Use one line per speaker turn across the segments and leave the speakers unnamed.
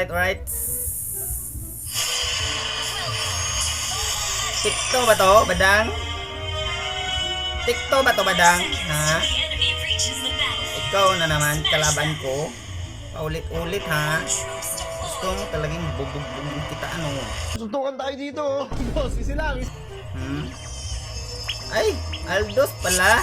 Right. Tikto ba to, badang? Tikto ba to, badang? Ha? Ikaw na naman, kalaban ko. Paulit-ulit, ha? Gusto mo talagang bubog kita, ano?
Suntukan tayo dito. Boss, isi lang.
Ay, Aldos pala.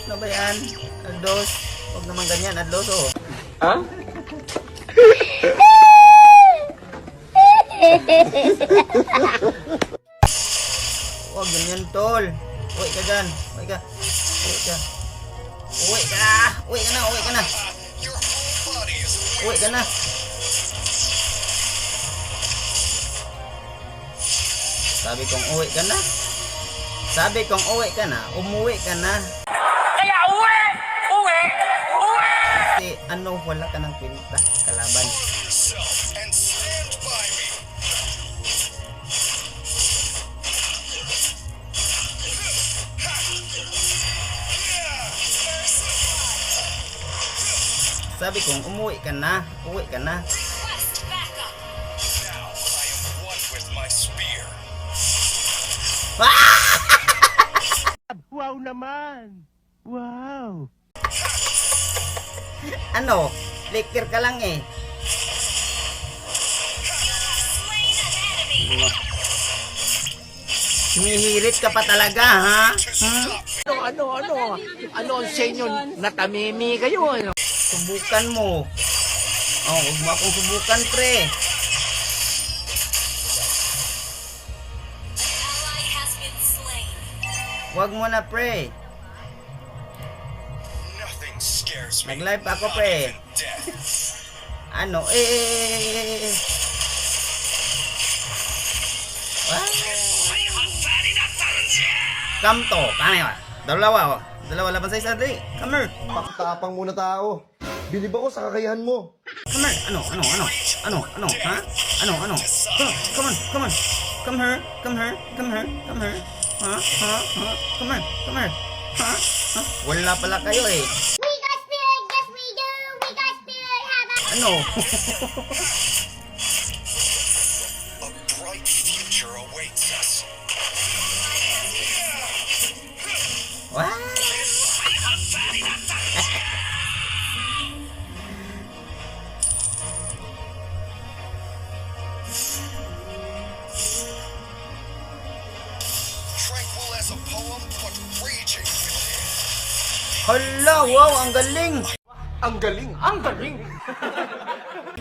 Ano ba yan? Aldos? Huwag naman ganyan, Aldos, oh.
Ha?
Huwag ganyan, tol. Uwi ka dyan. Uwi ka. Uwi ka. Uwi ka na. Uwi ka na. Uwi ka na. Uwi ka na. Sabi kong uwi ka na. Sabi kong uwi ka na. Umuwi ka na.
Kaya uwi! Uwi! Uwi!
Kasi ano, wala ka ng pinta, kalaban. Sabi kong umuwi ka na. Uwi ka na.
Wow naman. Wow.
Ano? Flicker ka lang eh. Humihirit ka pa talaga, ha?
Ano ang sa inyo? Natamimi kayo, ano?
Subukan mo. Oh, huwag mo akong subukan, pre. Huwag mo na, pre. Nag-live ako, pre. Ano? Kamto. Kaya ba? Dalawa, oh. Dalawa laban sa isa, dali. Come here.
Pakitapang muna tao. Bilib ako sa kakayahan mo.
Come here. Ano? Ha? Ano? Come on. Come here. Ha? Come here. Ha? Wala pala kayo eh.
We got spirit, yes we do. We got spirit, have a...
Ano?
A bright future awaits us.
What?
Tranquil as a poem, but raging within.
Hala, wow, ang galing.
Ang galing. Ang galing.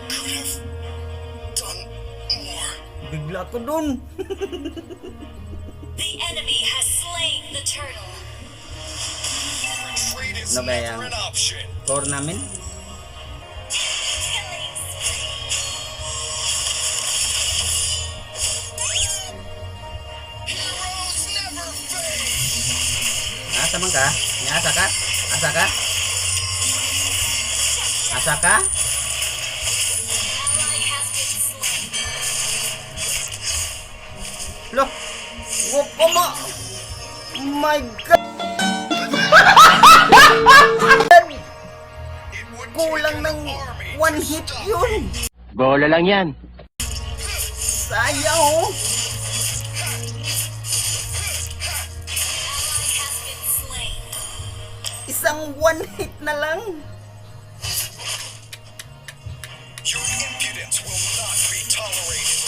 Could have done more.
Bigla ko dun.
The enemy has slain the turtle.
Retreat is
Ano ba yan?
never an option.
Tournament?
Heroes never fade.
Asa man ka? Asa ka? Asa ka?
Ally has been slain.
Loh! Wag ko mo! My God!
It would
Kulang
take
ng
an army
one
to
hit
stop
yun!
Bola lang yan.
Sayang oh!
Ally has been slain.
Isang one hit na lang!
Your impudence will not be tolerated.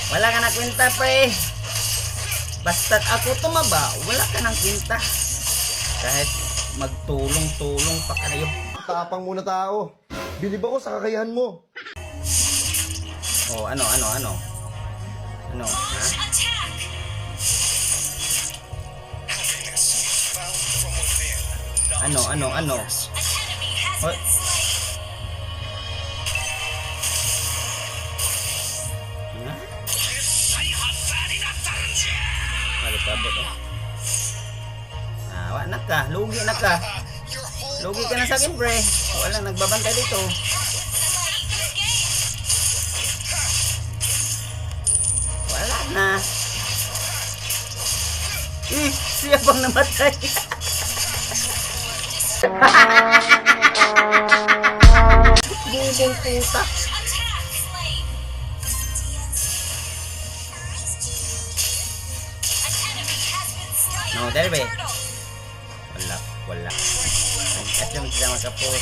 Wala ka na kwenta, pre! Basta't ako tumaba, wala ka ng kwenta. Kahit magtulong-tulong pa kayo.
Tapang muna tao. Bilib ako sa kakayahan mo.
Oh, ano? Ano, ha?
Attack!
Happiness is found from within. not
Ano?
An enemy has
Hoy.
been slain.
Ha? Malikabot eh. Wa na ka, lugi na ka. Lugi ka na sa akin, pre. Walang nagbabantay dito. Wala na. Siya bang namatay? Bubong puta. No, dahil ba? Wala. Kasi yung sila magkapos.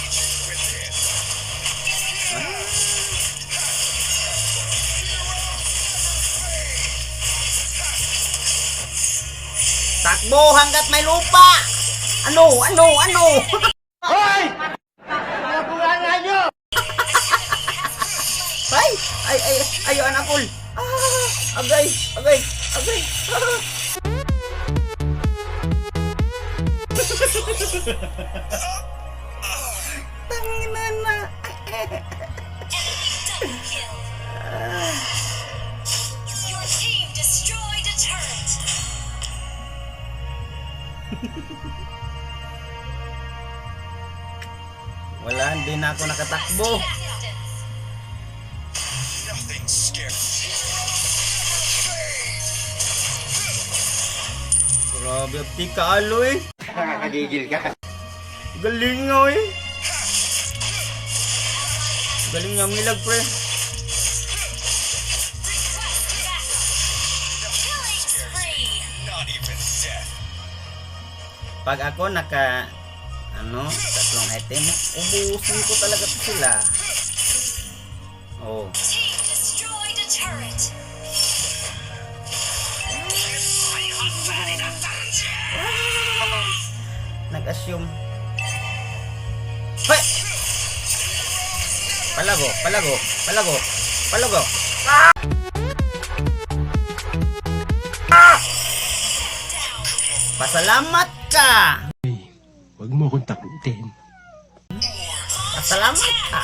Takbo hanggat may lupa! Ano? Hoy! Nabulangan nyo! Ay, anak kul! Agay! Tanginan na!
Your team destroyed a turret.
Wala, hindi na ako nakatakbo.
Nothing scares.
Grabe, abti ka aloy.
Nakakagigil ka.
Galing nga eh. Galing niya milag, pre.
Killing spree.
Not even death.
Pag ako naka tatlong item, ubusin ko talaga to sila. Oh.
Team destroyed a turret.
Nag-assume. Hoy! Palago. Pasalamat ka!
Huwag mo akong takutin.
Pasalamat ka!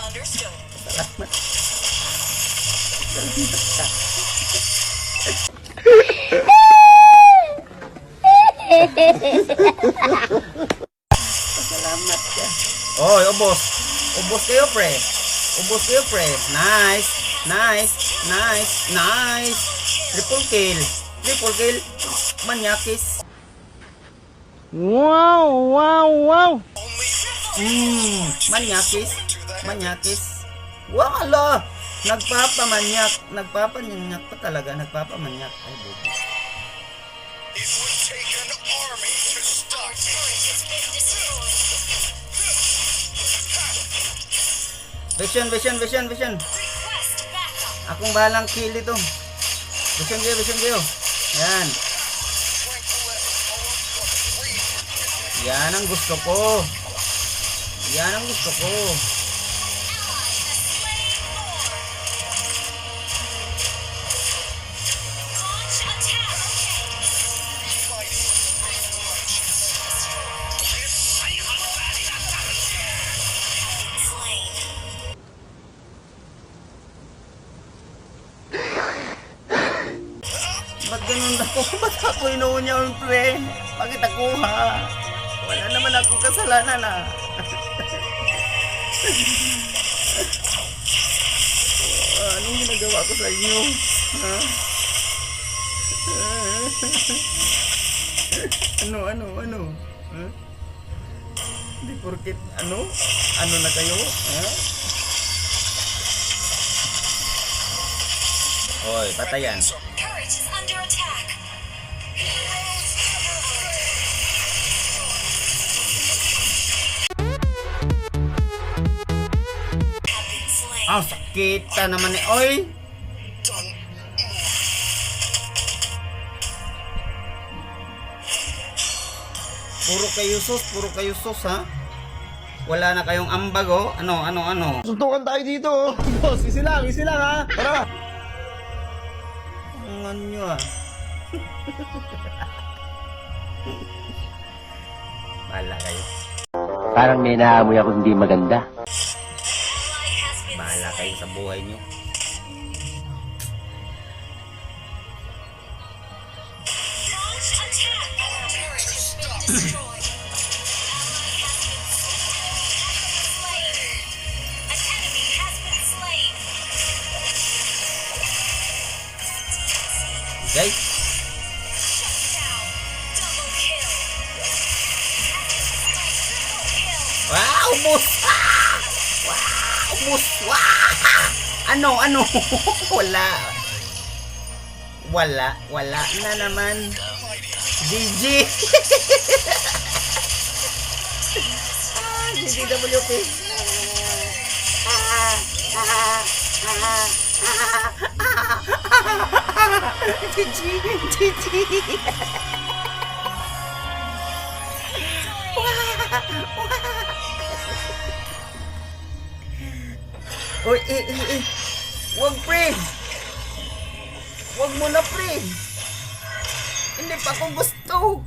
Understood.
Salamat. Salamat ka. Oy, ubos. Ubos kayo, pre. Nice. Triple kill. Manyakis. Wow. Manyakis. Wala. Nagpapamanyak pa talaga. Nagpapamanyak. Ay, bubo.
It would take an army to stop me.
Turret has been destroyed.
Vision.
Request backup.
Akong bahalang kill ito. Vision kayo. Yan. Yan ang gusto ko.
Launch attack. Slain.
Ba't ganun ako? Ba't ako inuunya yung pre? Bakit ako ha? Wala naman ako kasalanan ha. Anong ginagawa ko sa inyo? Ha? Ano? Ha? Hindi porkit ano na kayo? Ha? Hoy, patayan.
Turret is under attack. Have been slain.
Ang sakit naman eh. Oy! Puro kayo sus ha? Wala na kayong ambag oh. Ano?
Suntukan tayo dito. Boss, easy lang ha. Tara.
Ang ano nyo ah. Bahala kayo.
Parang may naamoy ako hindi maganda.
Ally has been
Bahala kayo sa buhay nyo.
Launch attack. Turret destroyed. Ally has been slain. An enemy has been slain.
Okay?
Shut down. Double kill. Triple kill.
Wow, ubos! Ah! Wow, ubos! Wow! Ano? Wala na naman. GG! GGWP! GG! Uy, wag pre! Wag mo na pre! Hindi pa ako gusto!